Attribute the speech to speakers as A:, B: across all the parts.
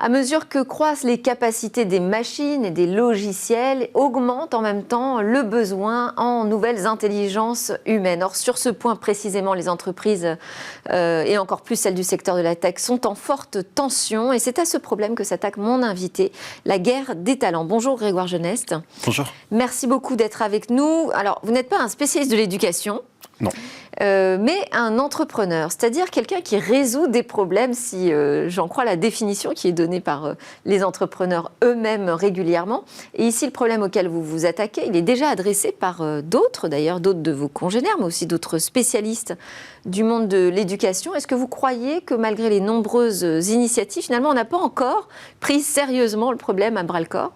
A: À mesure que croissent les capacités des machines et des logiciels, augmente en même temps le besoin en nouvelles intelligences humaines. Or, sur ce point précisément, les entreprises, et encore plus celles du secteur de la tech, sont en forte tension. Et c'est à ce problème que s'attaque mon invité, la guerre des talents. Bonjour Grégoire Geneste.
B: Bonjour.
A: Merci beaucoup d'être avec nous. Alors, vous n'êtes pas un spécialiste de l'éducation.
B: Non.
A: Mais un entrepreneur, c'est-à-dire quelqu'un qui résout des problèmes, si j'en crois la définition qui est donnée par les entrepreneurs eux-mêmes régulièrement. Et ici, le problème auquel vous vous attaquez, il est déjà adressé par d'autres, d'ailleurs, d'autres de vos congénères, mais aussi d'autres spécialistes du monde de l'éducation. Est-ce que vous croyez que malgré les nombreuses initiatives, finalement, on n'a pas encore pris sérieusement le problème à bras-le-corps ?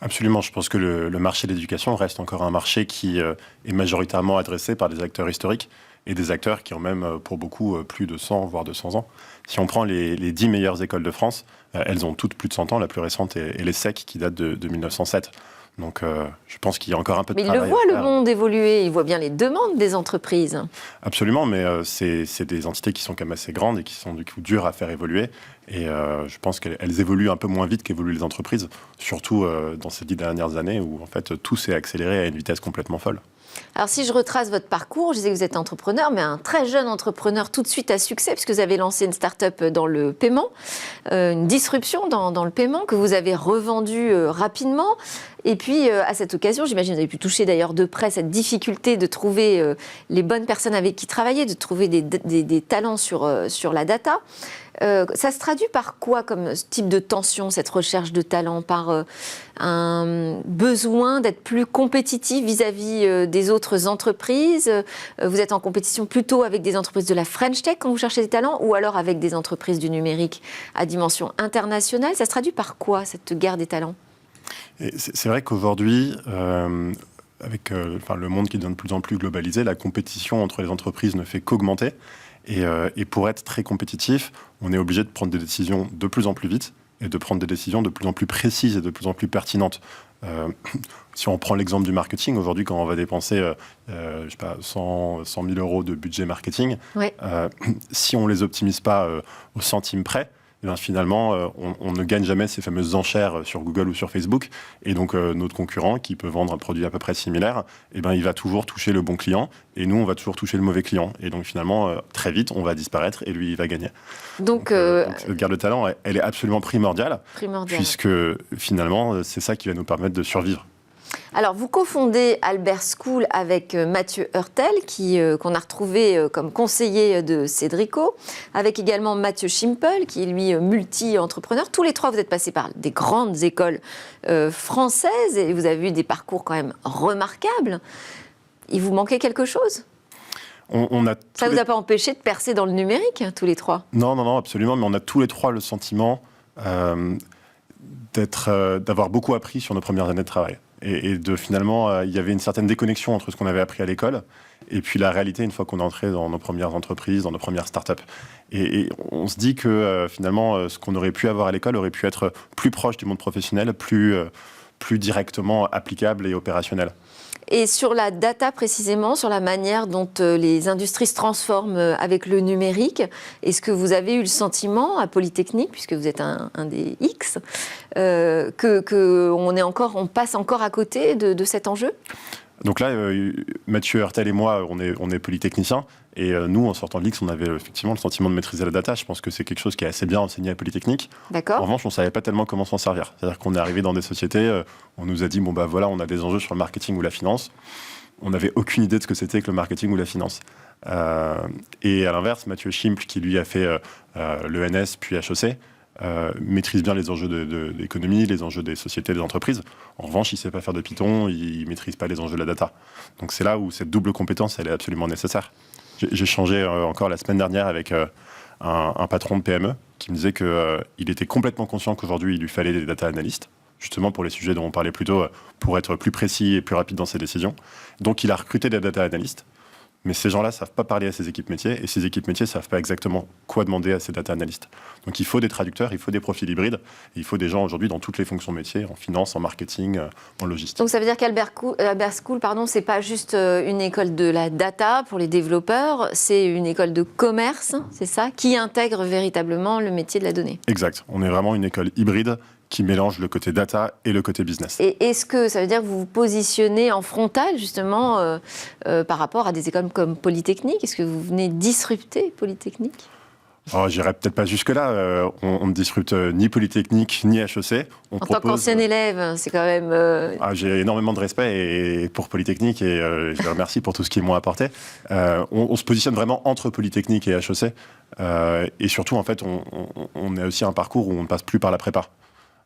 B: Absolument, je pense que le marché de l'éducation reste encore un marché qui est majoritairement adressé par des acteurs historiques et des acteurs qui ont même pour beaucoup plus de 100 voire 200 ans. Si on prend les 10 meilleures écoles de France, elles ont toutes plus de 100 ans, la plus récente est l'ESSEC qui date de 1907. Donc je pense qu'il y a encore un peu de travail.
A: Mais il le voit, le monde évoluer, il voit bien les demandes des entreprises.
B: Absolument, mais c'est des entités qui sont quand même assez grandes et qui sont du coup dures à faire évoluer. Et je pense qu'elles évoluent un peu moins vite qu'évoluent les entreprises, surtout dans ces 10 dernières années où en fait tout s'est accéléré à une vitesse complètement folle.
A: Alors si je retrace votre parcours, je disais que vous êtes entrepreneur, mais un très jeune entrepreneur tout de suite à succès, puisque vous avez lancé une start-up dans le paiement, une disruption dans le paiement que vous avez revendue rapidement. Et puis, à cette occasion, j'imagine que vous avez pu toucher d'ailleurs de près cette difficulté de trouver les bonnes personnes avec qui travailler, de trouver des talents sur la data. Ça se traduit par quoi comme type de tension, cette recherche de talent ? Par un besoin d'être plus compétitif vis-à-vis des autres entreprises ? Vous êtes en compétition plutôt avec des entreprises de la French Tech quand vous cherchez des talents, ou alors avec des entreprises du numérique à dimension internationale ? Ça se traduit par quoi, cette guerre des talents ?
B: Et c'est vrai qu'aujourd'hui, avec le monde qui devient de plus en plus globalisé, la compétition entre les entreprises ne fait qu'augmenter. Et pour être très compétitif, on est obligé de prendre des décisions de plus en plus vite et de prendre des décisions de plus en plus précises et de plus en plus pertinentes. Si on prend l'exemple du marketing, aujourd'hui, quand on va dépenser 100 000 euros de budget marketing,
A: ouais.
B: Si on ne les optimise pas au centime près, et bien finalement, on ne gagne jamais ces fameuses enchères sur Google ou sur Facebook. Et donc, notre concurrent, qui peut vendre un produit à peu près similaire, eh ben, il va toujours toucher le bon client. Et nous, on va toujours toucher le mauvais client. Et donc, finalement, très vite, on va disparaître et lui, il va gagner. Donc cette guerre de talent, elle est absolument primordiale. Puisque, finalement, c'est ça qui va nous permettre de survivre.
A: Alors, vous cofondez Albert School avec Mathieu Heurtel, qu'on a retrouvé comme conseiller de Cédrico, avec également Mathieu Schimpel, qui est lui multi-entrepreneur. Tous les trois, vous êtes passés par des grandes écoles françaises et vous avez eu des parcours quand même remarquables. Il vous manquait quelque chose ? Ça ne vous a pas empêché de percer dans le numérique, tous les trois ?
B: Non, absolument. Mais on a tous les trois le sentiment d'avoir beaucoup appris sur nos premières années de travail. Et finalement, il y avait une certaine déconnexion entre ce qu'on avait appris à l'école et puis la réalité une fois qu'on est entré dans nos premières entreprises, dans nos premières startups. Et on se dit que finalement, ce qu'on aurait pu avoir à l'école aurait pu être plus proche du monde professionnel, plus directement applicable et opérationnel.
A: Et sur la data précisément, sur la manière dont les industries se transforment avec le numérique, est-ce que vous avez eu le sentiment à Polytechnique, puisque vous êtes un des X, qu'on passe encore à côté de cet enjeu ?
B: Donc là, Mathieu Heurtel et moi, on est polytechniciens. Et nous, en sortant de l'X, on avait effectivement le sentiment de maîtriser la data. Je pense que c'est quelque chose qui est assez bien enseigné à Polytechnique.
A: D'accord.
B: En revanche, on ne savait pas tellement comment s'en servir. C'est-à-dire qu'on est arrivé dans des sociétés, on nous a dit, voilà, on a des enjeux sur le marketing ou la finance. On n'avait aucune idée de ce que c'était que le marketing ou la finance. Et à l'inverse, Mathieu Schimpel, qui lui a fait l'ENS puis HEC, maîtrise bien les enjeux de l'économie, les enjeux des sociétés, des entreprises. En revanche, il ne sait pas faire de Python, il ne maîtrise pas les enjeux de la data. Donc c'est là où cette double compétence, elle est absolument nécessaire. J'ai échangé encore la semaine dernière avec un patron de PME qui me disait qu'il était complètement conscient qu'aujourd'hui, il lui fallait des data analystes, justement pour les sujets dont on parlait plus tôt, pour être plus précis et plus rapide dans ses décisions. Donc il a recruté des data analystes. mais ces gens-là ne savent pas parler à ces équipes métiers, et ces équipes métiers ne savent pas exactement quoi demander à ces data analystes. Donc il faut des traducteurs, il faut des profils hybrides, et il faut des gens aujourd'hui dans toutes les fonctions métiers, en finance, en marketing, en logistique.
A: Donc ça veut dire qu'Albert School, c'est pas juste une école de la data pour les développeurs, c'est une école de commerce, c'est ça, qui intègre véritablement le métier de la donnée.
B: Exact. On est vraiment une école hybride qui mélange le côté data et le côté business.
A: Et est-ce que ça veut dire que vous vous positionnez en frontal, justement, par rapport à des écoles comme Polytechnique? Est-ce que vous venez disrupter Polytechnique?
B: J'irai peut-être pas jusque-là. On ne disrupte ni Polytechnique, ni HEC.
A: En tant qu'ancien élève, c'est quand même...
B: J'ai énormément de respect pour Polytechnique et je les remercie pour tout ce qu'ils m'ont apporté. On se positionne vraiment entre Polytechnique et HEC. Et surtout, en fait, on a aussi un parcours où on ne passe plus par la prépa.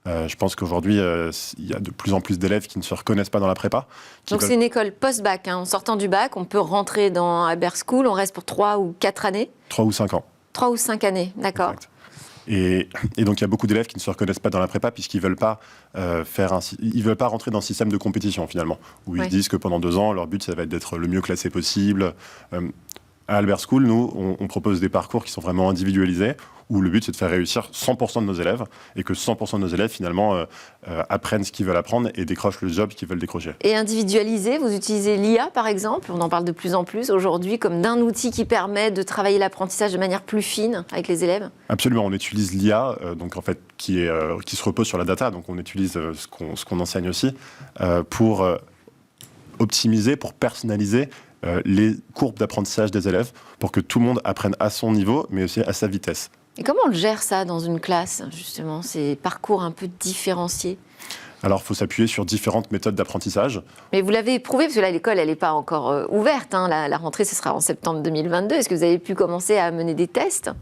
B: Je pense qu'aujourd'hui, il y a de plus en plus d'élèves qui ne se reconnaissent pas dans la prépa.
A: Donc c'est une école post-bac. En sortant du bac, on peut rentrer dans Albert School, on reste pour 3 ou 4 années
B: 3 ou 5 ans.
A: 3 ou 5 années, d'accord.
B: Exact. Et donc il y a beaucoup d'élèves qui ne se reconnaissent pas dans la prépa puisqu'ils ne veulent pas veulent pas rentrer dans le système de compétition finalement, où ils disent que pendant 2 ans, leur but ça va être d'être le mieux classé possible. À Albert School, nous, on propose des parcours qui sont vraiment individualisés, où le but c'est de faire réussir 100% de nos élèves, et que 100% de nos élèves finalement apprennent ce qu'ils veulent apprendre et décrochent le job qu'ils veulent décrocher.
A: Et individualisé, vous utilisez l'IA par exemple, on en parle de plus en plus aujourd'hui, comme d'un outil qui permet de travailler l'apprentissage de manière plus fine avec les élèves?
B: Absolument, on utilise l'IA, donc en fait qui se repose sur la data, donc on utilise ce qu'on enseigne aussi pour optimiser, pour personnaliser les courbes d'apprentissage des élèves pour que tout le monde apprenne à son niveau, mais aussi à sa vitesse.
A: Et comment on le gère ça dans une classe, justement, ces parcours un peu différenciés?
B: Alors, il faut s'appuyer sur différentes méthodes d'apprentissage.
A: Mais vous l'avez éprouvé, parce que là, l'école, elle n'est pas encore ouverte. La rentrée, ce sera en septembre 2022. Est-ce que vous avez pu commencer à mener des tests?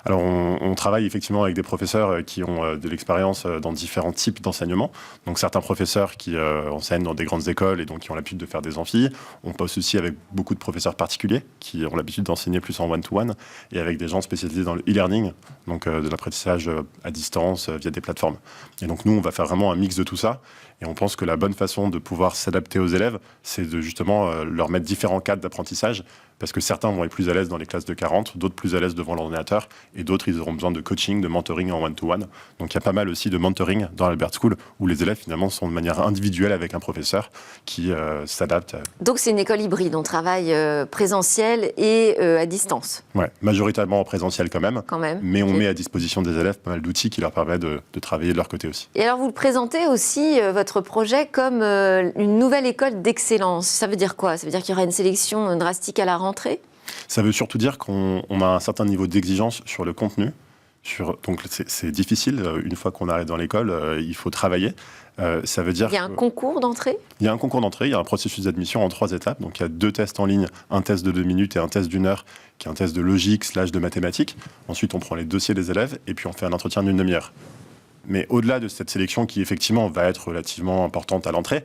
B: Alors, on travaille effectivement avec des professeurs qui ont de l'expérience dans différents types d'enseignement. Donc, certains professeurs qui enseignent dans des grandes écoles et donc qui ont l'habitude de faire des amphis. On bosse aussi avec beaucoup de professeurs particuliers qui ont l'habitude d'enseigner plus en one-to-one et avec des gens spécialisés dans le e-learning, donc de l'apprentissage à distance via des plateformes. Et donc, nous, on va faire vraiment un mix de tout ça. Et on pense que la bonne façon de pouvoir s'adapter aux élèves, c'est de justement leur mettre différents cadres d'apprentissage, parce que certains vont être plus à l'aise dans les classes de 40, d'autres plus à l'aise devant l'ordinateur, et d'autres, ils auront besoin de coaching, de mentoring en one-to-one. Donc il y a pas mal aussi de mentoring dans Albert School, où les élèves finalement sont de manière individuelle avec un professeur qui s'adapte.
A: Donc c'est une école hybride, on travaille présentiel et à distance?
B: Ouais, majoritairement en présentiel quand même, mais on
A: Okay.
B: met à disposition des élèves pas mal d'outils qui leur permettent de travailler de leur côté aussi.
A: Et alors vous le présentez aussi, votre projet, comme une nouvelle école d'excellence. Ça veut dire quoi? Ça veut dire qu'il y aura une sélection drastique à la rentrée?
B: Ça veut surtout dire qu'on a un certain niveau d'exigence sur le contenu. Donc c'est difficile, une fois qu'on arrive dans l'école, il faut travailler. Ça veut dire
A: il y a un concours d'entrée?
B: Il y a un concours d'entrée, il y a un processus d'admission en 3 étapes. Donc il y a 2 tests en ligne, un test de 2 minutes et un test d'1 heure, qui est un test de logique / de mathématiques. Ensuite, on prend les dossiers des élèves et puis on fait un entretien d'1 demi-heure. Mais au-delà de cette sélection qui, effectivement, va être relativement importante à l'entrée,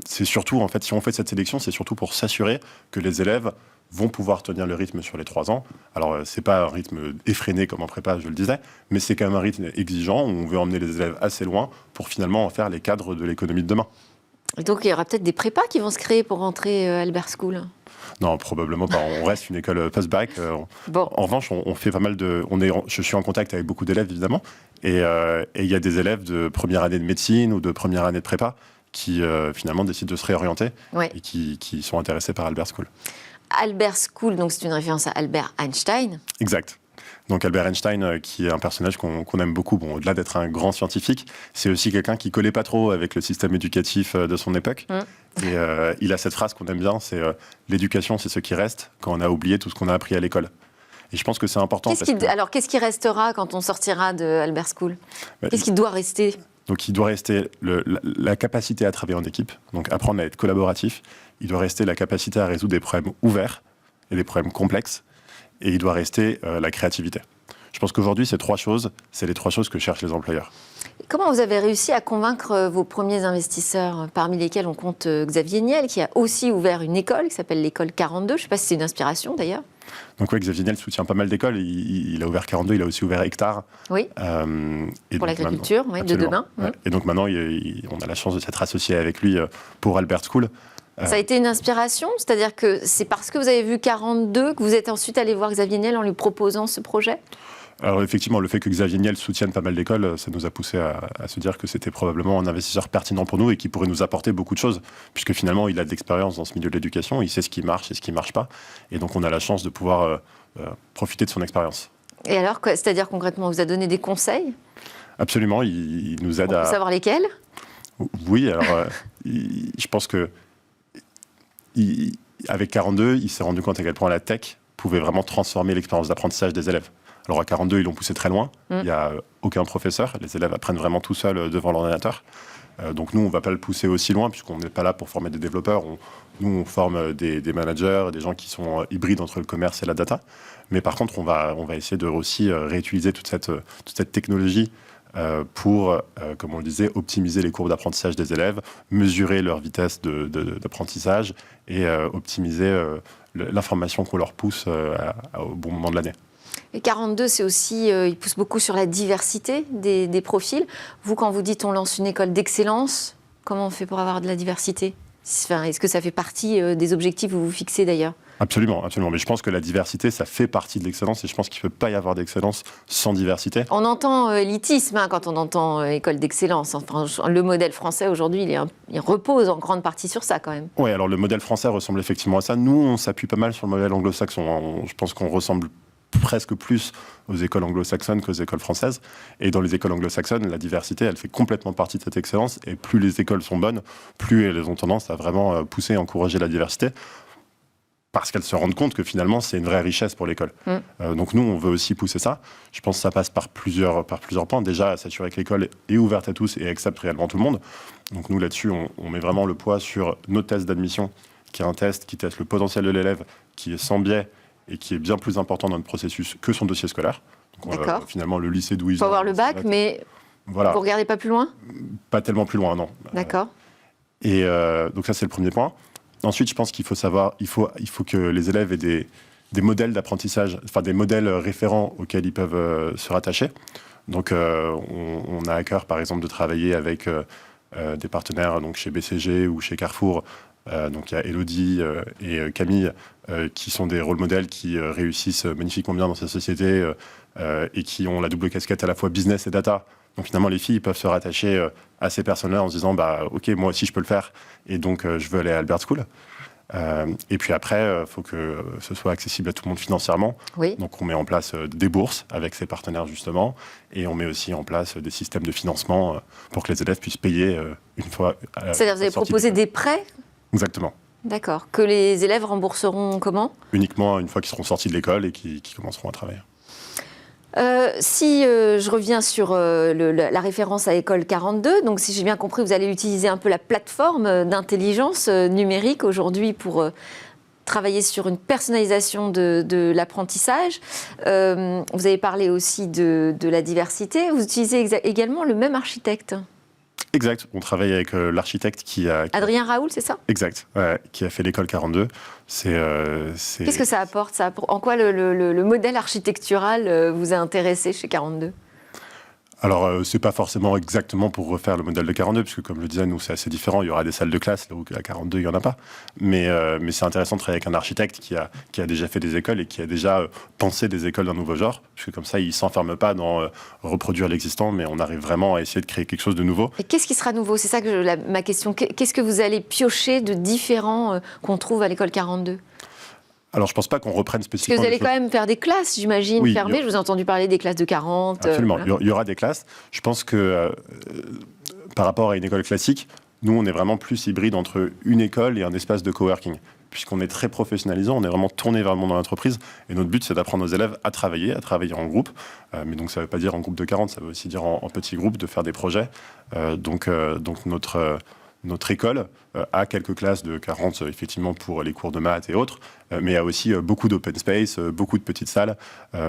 B: c'est surtout, en fait, si on fait cette sélection, c'est surtout pour s'assurer que les élèves vont pouvoir tenir le rythme sur les 3 ans. Alors, c'est pas un rythme effréné comme en prépa, je le disais, mais c'est quand même un rythme exigeant où on veut emmener les élèves assez loin pour finalement en faire les cadres de l'économie de demain.
A: Et donc, il y aura peut-être des prépas qui vont se créer pour rentrer à Albert School?
B: Non, probablement pas. On reste une école post-bac.
A: Bon.
B: En revanche, on fait pas mal de... Je suis en contact avec beaucoup d'élèves, évidemment. Et il y a des élèves de première année de médecine ou de première année de prépa qui, finalement, décident de se réorienter et qui sont intéressés par Albert School.
A: Albert School, donc c'est une référence à Albert Einstein.
B: Exact. Donc Albert Einstein, qui est un personnage qu'on aime beaucoup, bon, au-delà d'être un grand scientifique, c'est aussi quelqu'un qui collait pas trop avec le système éducatif de son époque. Et il a cette phrase qu'on aime bien, c'est l'éducation, c'est ce qui reste quand on a oublié tout ce qu'on a appris à l'école. Et je pense que c'est important.
A: Alors, qu'est-ce qui restera quand on sortira de Albert School? Qu'est-ce qui doit rester?
B: Donc il doit rester la capacité à travailler en équipe, donc apprendre à être collaboratif. Il doit rester la capacité à résoudre des problèmes ouverts et des problèmes complexes. Et il doit rester la créativité. Je pense qu'aujourd'hui, ces 3 choses, c'est les 3 choses que cherchent les employeurs.
A: Comment vous avez réussi à convaincre vos premiers investisseurs, parmi lesquels on compte Xavier Niel, qui a aussi ouvert une école qui s'appelle l'école 42? Je ne sais pas si c'est une inspiration d'ailleurs.
B: Donc oui, Xavier Niel soutient pas mal d'écoles. Il a ouvert 42, il a aussi ouvert Hectare.
A: Oui, pour l'agriculture de demain.
B: Ouais. Et donc maintenant, on a la chance de s'être associé avec lui pour Albert School.
A: Ça a été une inspiration? C'est-à-dire que c'est parce que vous avez vu 42 que vous êtes ensuite allé voir Xavier Niel en lui proposant ce projet?
B: Alors effectivement, le fait que Xavier Niel soutienne pas mal d'écoles, ça nous a poussé à se dire que c'était probablement un investisseur pertinent pour nous et qui pourrait nous apporter beaucoup de choses, puisque finalement, il a de l'expérience dans ce milieu de l'éducation, il sait ce qui marche et ce qui ne marche pas, et donc on a la chance de pouvoir profiter de son expérience.
A: Et alors, c'est-à-dire concrètement, on vous a donné des conseils?
B: Absolument, il nous aide
A: On peut savoir lesquels?
B: Oui, alors je pense que avec 42, il s'est rendu compte à quel point la tech pouvait vraiment transformer l'expérience d'apprentissage des élèves. Alors à 42, ils l'ont poussé très loin. Il n'y a aucun professeur. Les élèves apprennent vraiment tout seuls devant l'ordinateur. Donc nous, on ne va pas le pousser aussi loin, puisqu'on n'est pas là pour former des développeurs. Nous, on forme des managers, des gens qui sont hybrides entre le commerce et la data. Mais par contre, on va essayer de aussi réutiliser toute cette technologie pour, comme on le disait, optimiser les courbes d'apprentissage des élèves, mesurer leur vitesse d'apprentissage et optimiser l'information qu'on leur pousse au bon moment de l'année.
A: Et 42, c'est aussi, il pousse beaucoup sur la diversité des profils. Vous, quand vous dites on lance une école d'excellence, comment on fait pour avoir de la diversité? Enfin, est-ce que ça fait partie des objectifs que vous vous fixez d'ailleurs?
B: Absolument, absolument. Mais je pense que la diversité, ça fait partie de l'excellence et je pense qu'il ne peut pas y avoir d'excellence sans diversité.
A: On entend élitisme quand on entend école d'excellence. Enfin, le modèle français aujourd'hui, il repose en grande partie sur ça quand même.
B: Oui, alors le modèle français ressemble effectivement à ça. Nous, on s'appuie pas mal sur le modèle anglo-saxon. Je pense qu'on ressemble presque plus aux écoles anglo-saxonnes qu'aux écoles françaises. Et dans les écoles anglo-saxonnes, la diversité, elle fait complètement partie de cette excellence. Et plus les écoles sont bonnes, plus elles ont tendance à vraiment pousser et encourager la diversité. Parce qu'elles se rendent compte que finalement, c'est une vraie richesse pour l'école. Donc nous, on veut aussi pousser ça. Je pense que ça passe par plusieurs points. Déjà, s'assurer que l'école est ouverte à tous et accepte réellement tout le monde. Donc nous, là-dessus, on met vraiment le poids sur nos tests d'admission, qui est un test qui teste le potentiel de l'élève, qui est sans biais et qui est bien plus important dans le processus que son dossier scolaire. Donc, finalement, le lycée d'où ils
A: faut avoir le bac, mais voilà. Vous ne regardez pas plus loin?
B: Pas tellement plus loin, non.
A: D'accord.
B: Et donc ça, c'est le premier point. Ensuite, je pense qu'il faut savoir, il faut que les élèves aient des modèles d'apprentissage, enfin des modèles référents auxquels ils peuvent se rattacher. Donc, on a à cœur, par exemple, de travailler avec des partenaires, donc chez BCG ou chez Carrefour. Donc, il y a Elodie et Camille qui sont des rôles modèles qui réussissent magnifiquement bien dans cette société et qui ont la double casquette à la fois business et data. Donc finalement, les filles peuvent se rattacher à ces personnes-là en se disant ok, moi aussi je peux le faire et donc je veux aller à Albert School. Et puis après, il faut que ce soit accessible à tout le monde financièrement.
A: Oui.
B: Donc on met en place des bourses avec ces partenaires justement et on met aussi en place des systèmes de financement pour que les élèves puissent payer une fois.
A: C'est-à-dire vous avez proposé des prêts?
B: Exactement.
A: D'accord. Que les élèves rembourseront comment?
B: Uniquement une fois qu'ils seront sortis de l'école et qu'ils commenceront à travailler.
A: Si je reviens sur la référence à École 42, donc si j'ai bien compris, vous allez utiliser un peu la plateforme d'intelligence numérique aujourd'hui pour travailler sur une personnalisation de l'apprentissage. Vous avez parlé aussi de la diversité. Vous utilisez également le même architecte?
B: Exact, on travaille avec l'architecte qui a...
A: Adrien Raoul, c'est ça?
B: Exact, qui a fait l'école 42.
A: Qu'est-ce que ça apporte, ça? En quoi le modèle architectural vous a intéressé chez 42?
B: Alors, c'est pas forcément exactement pour refaire le modèle de 42, puisque comme je le disais, nous, c'est assez différent. Il y aura des salles de classe, là où à 42, il n'y en a pas. Mais c'est intéressant de travailler avec un architecte qui a déjà fait des écoles et qui a déjà pensé des écoles d'un nouveau genre, puisque comme ça, il ne s'enferme pas dans reproduire l'existant, mais on arrive vraiment à essayer de créer quelque chose de nouveau.
A: Et qu'est-ce qui sera nouveau? C'est ça que ma question. Qu'est-ce que vous allez piocher de différent qu'on trouve à l'école 42?
B: Alors, je ne pense pas qu'on reprenne spécifiquement...
A: Parce que vous allez quand même faire des classes, j'imagine,
B: oui,
A: fermées. Je vous ai entendu parler des classes de 40.
B: Absolument,
A: Voilà.
B: il y aura des classes. Je pense que par rapport à une école classique, nous, on est vraiment plus hybride entre une école et un espace de coworking. Puisqu'on est très professionnalisant, on est vraiment tourné vers le monde de l'entreprise. Et notre but, c'est d'apprendre aux élèves à travailler en groupe. Mais donc, ça ne veut pas dire en groupe de 40, ça veut aussi dire en petits groupes, de faire des projets. Donc notre école a quelques classes de 40, effectivement, pour les cours de maths et autres, mais il y a aussi beaucoup d'open space, beaucoup de petites salles,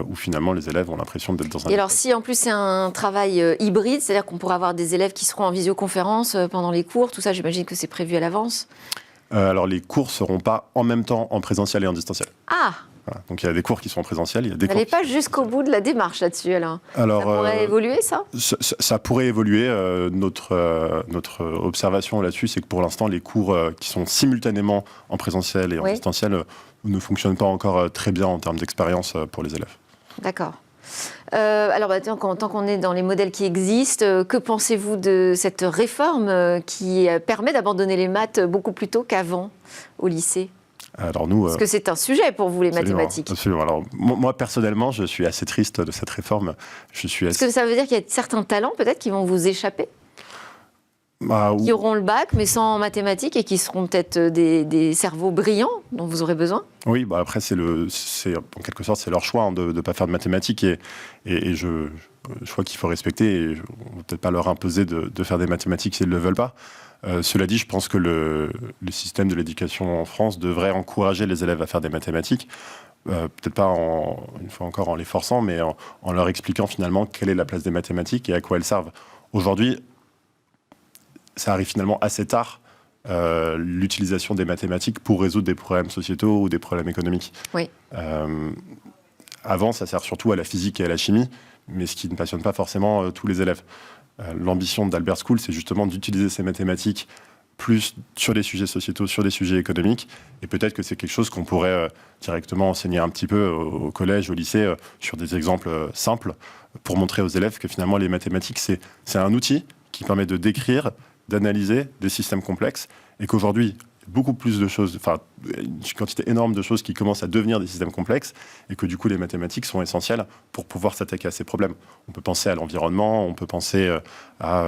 B: où finalement les élèves ont l'impression d'être dans un...
A: Et alors, si en plus c'est un travail hybride, c'est-à-dire qu'on pourra avoir des élèves qui seront en visioconférence pendant les cours, tout ça, j'imagine que c'est prévu à l'avance?
B: Alors, les cours ne seront pas en même temps en présentiel et en distanciel.
A: Ah,
B: Voilà. Donc il y a des cours qui sont en présentiel. Il y a des
A: Vous n'allez
B: cours
A: pas jusqu'au bout de la démarche là-dessus, alors.
B: Alors,
A: Ça pourrait évoluer, ça?
B: Ça pourrait évoluer. Notre observation là-dessus, c'est que pour l'instant, les cours qui sont simultanément en présentiel et en distanciel ne fonctionnent pas encore très bien en termes d'expérience pour les élèves.
A: D'accord. Alors, tant qu'on est dans les modèles qui existent, que pensez-vous de cette réforme qui permet d'abandonner les maths beaucoup plus tôt qu'avant au lycée?
B: Alors nous,
A: parce que c'est un sujet pour vous, les mathématiques.
B: Absolument. Alors, moi, personnellement, je suis assez triste de cette réforme. Est-ce
A: que ça veut dire qu'il y a certains talents, peut-être, qui vont vous échapper? Qui auront le bac, mais sans mathématiques, et qui seront peut-être des cerveaux brillants dont vous aurez besoin?
B: Oui, après, en quelque sorte, c'est leur choix de ne pas faire de mathématiques. Et je crois qu'il faut respecter. Et on ne va peut-être pas leur imposer de faire des mathématiques s'ils ne le veulent pas. Cela dit, je pense que le système de l'éducation en France devrait encourager les élèves à faire des mathématiques. Peut-être pas, une fois encore, en les forçant, mais en leur expliquant finalement quelle est la place des mathématiques et à quoi elles servent. Aujourd'hui, ça arrive finalement assez tard, l'utilisation des mathématiques pour résoudre des problèmes sociétaux ou des problèmes économiques.
A: Oui.
B: Avant, ça sert surtout à la physique et à la chimie, mais ce qui ne passionne pas forcément tous les élèves. L'ambition d'Albert School, c'est justement d'utiliser ces mathématiques plus sur des sujets sociétaux, sur des sujets économiques. Et peut-être que c'est quelque chose qu'on pourrait directement enseigner un petit peu au collège, au lycée, sur des exemples simples, pour montrer aux élèves que finalement les mathématiques, c'est un outil qui permet de décrire, d'analyser des systèmes complexes, et qu'aujourd'hui, beaucoup plus de choses, enfin, une quantité énorme de choses qui commencent à devenir des systèmes complexes, et que du coup, les mathématiques sont essentielles pour pouvoir s'attaquer à ces problèmes. On peut penser à l'environnement, on peut penser à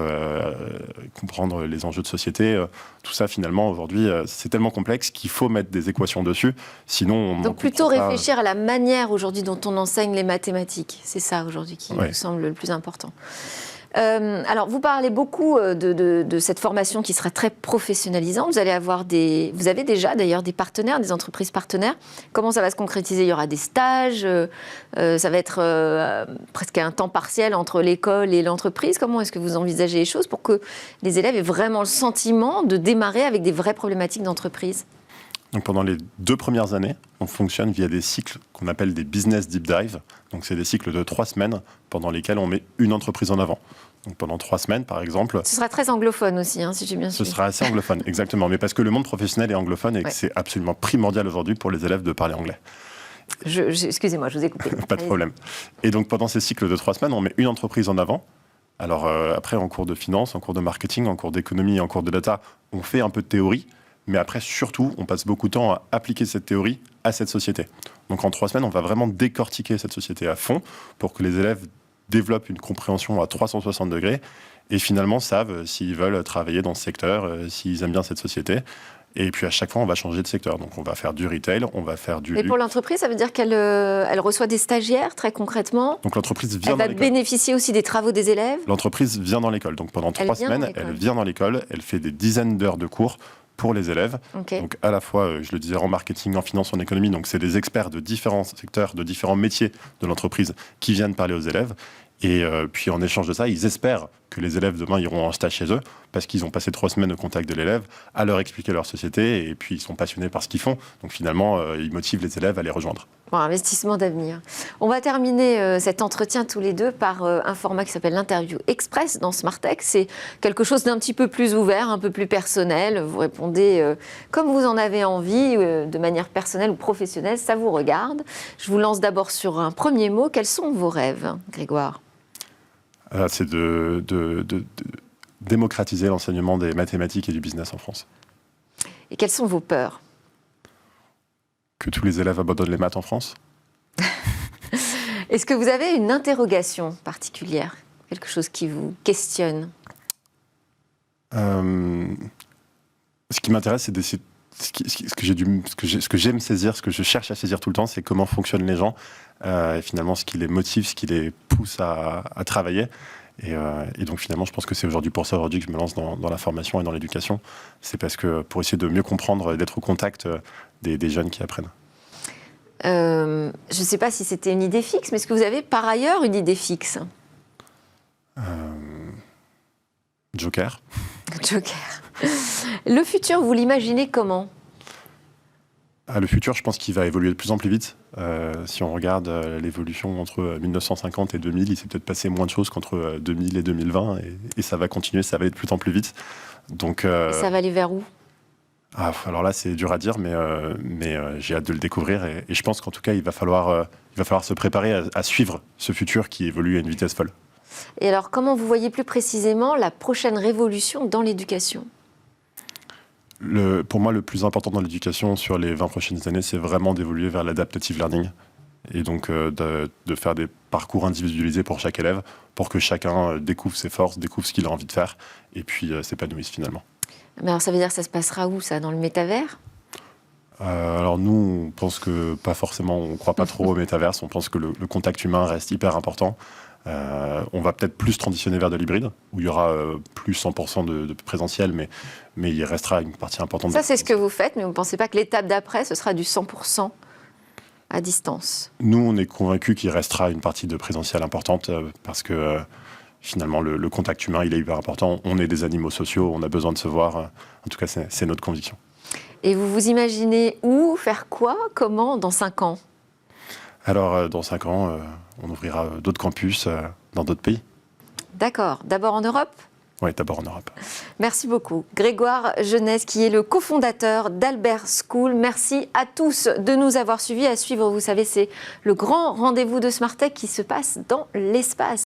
B: comprendre les enjeux de société. Tout ça, finalement, aujourd'hui, c'est tellement complexe qu'il faut mettre des équations dessus, sinon...
A: Donc plutôt réfléchir à la manière aujourd'hui dont on enseigne les mathématiques. C'est ça, aujourd'hui, qui nous semble le plus important. Alors, vous parlez beaucoup de cette formation qui sera très professionnalisante. Vous avez déjà d'ailleurs des partenaires, des entreprises partenaires. Comment ça va se concrétiser? Il y aura des stages, ça va être presque un temps partiel entre l'école et l'entreprise. Comment est-ce que vous envisagez les choses pour que les élèves aient vraiment le sentiment de démarrer avec des vraies problématiques d'entreprise?
B: Donc pendant les 2 premières années, on fonctionne via des cycles qu'on appelle des business deep dive. Donc c'est des cycles de 3 semaines pendant lesquels on met une entreprise en avant. Donc pendant 3 semaines, par exemple...
A: Ce sera très anglophone aussi, si j'ai bien suivi.
B: Ce sera assez anglophone, exactement. Mais parce que le monde professionnel est anglophone et que c'est absolument primordial aujourd'hui pour les élèves de parler anglais.
A: Excusez-moi, je vous ai coupé.
B: Pas de problème. Et donc pendant ces cycles de 3 semaines, on met une entreprise en avant. Alors après, en cours de finance, en cours de marketing, en cours d'économie, en cours de data, on fait un peu de théorie. Mais après, surtout, on passe beaucoup de temps à appliquer cette théorie à cette société. Donc en 3 semaines, on va vraiment décortiquer cette société à fond pour que les élèves développent une compréhension à 360 degrés et finalement savent s'ils veulent travailler dans ce secteur, s'ils aiment bien cette société. Et puis à chaque fois, on va changer de secteur. Donc on va faire du retail, on va faire du...
A: Et pour l'entreprise, ça veut dire qu'elle reçoit des stagiaires, très concrètement?
B: Donc l'entreprise vient dans l'école.
A: Elle va bénéficier aussi des travaux des élèves?
B: L'entreprise vient dans l'école. Donc pendant 3 semaines, elle vient dans l'école, elle fait des dizaines d'heures de cours pour les élèves.
A: Okay.
B: Donc à la fois, je le disais, en marketing, en finance, en économie, donc c'est des experts de différents secteurs, de différents métiers de l'entreprise qui viennent parler aux élèves. Et puis en échange de ça, ils espèrent que les élèves demain iront en stage chez eux parce qu'ils ont passé 3 semaines au contact de l'élève, à leur expliquer leur société, et puis ils sont passionnés par ce qu'ils font. Donc finalement, ils motivent les élèves à les rejoindre.
A: Bon, investissement d'avenir. On va terminer cet entretien tous les deux par un format qui s'appelle l'interview express dans Smartech. C'est quelque chose d'un petit peu plus ouvert, un peu plus personnel. Vous répondez comme vous en avez envie, de manière personnelle ou professionnelle, ça vous regarde. Je vous lance d'abord sur un premier mot. Quels sont vos rêves, Grégoire?
B: C'est de démocratiser l'enseignement des mathématiques et du business en France.
A: Et quelles sont vos peurs?
B: Que tous les élèves abandonnent les maths en France.
A: Est-ce que vous avez une interrogation particulière? Quelque chose qui vous questionne?
B: Ce qui m'intéresse, c'est d'essayer... Ce que j'aime saisir, ce que je cherche à saisir tout le temps, c'est comment fonctionnent les gens, et finalement ce qui les motive, ce qui les pousse à travailler. Et donc finalement, je pense que c'est pour ça que je me lance dans la formation et dans l'éducation. C'est parce que pour essayer de mieux comprendre, d'être au contact des jeunes qui apprennent.
A: Je ne sais pas si c'était une idée fixe, mais est-ce que vous avez par ailleurs une idée fixe?
B: Joker.
A: Joker. Le futur, vous l'imaginez comment?
B: Le futur, je pense qu'il va évoluer de plus en plus vite. Si on regarde l'évolution entre 1950 et 2000, il s'est peut-être passé moins de choses qu'entre 2000 et 2020, et ça va continuer, ça va aller de plus en plus vite. Donc,
A: Ça va aller vers où?
B: alors là, c'est dur à dire, mais j'ai hâte de le découvrir, et je pense qu'en tout cas, il va falloir se préparer à suivre ce futur qui évolue à une vitesse folle.
A: Et alors, comment vous voyez plus précisément la prochaine révolution dans l'éducation?
B: Pour moi, le plus important dans l'éducation sur les 20 prochaines années, c'est vraiment d'évoluer vers l'adaptative learning. Et donc de faire des parcours individualisés pour chaque élève, pour que chacun découvre ses forces, découvre ce qu'il a envie de faire, et puis s'épanouisse finalement.
A: Mais alors, ça veut dire que ça se passera où, ça? Dans le métavers?
B: Alors nous, on pense que pas forcément, on ne croit pas trop au métaverse, on pense que le contact humain reste hyper important. On va peut-être plus transitionner vers de l'hybride, où il y aura plus 100% de présentiel, mais il restera une partie importante.
A: Ça, c'est ce que vous faites, mais vous ne pensez pas que l'étape d'après, ce sera du 100% à distance?
B: Nous, on est convaincus qu'il restera une partie de présentiel importante, parce que finalement, le contact humain, il est hyper important. On est des animaux sociaux, on a besoin de se voir. En tout cas, c'est notre conviction.
A: Et vous vous imaginez où, faire quoi, comment, dans 5 ans?
B: Alors, dans 5 ans, on ouvrira d'autres campus dans d'autres pays.
A: D'accord. D'abord en Europe?
B: Oui, d'abord en Europe.
A: Merci beaucoup. Grégoire Jeunesse, qui est le cofondateur d'Albert School. Merci à tous de nous avoir suivis. À suivre, vous savez, c'est le grand rendez-vous de Smart Tech qui se passe dans l'espace.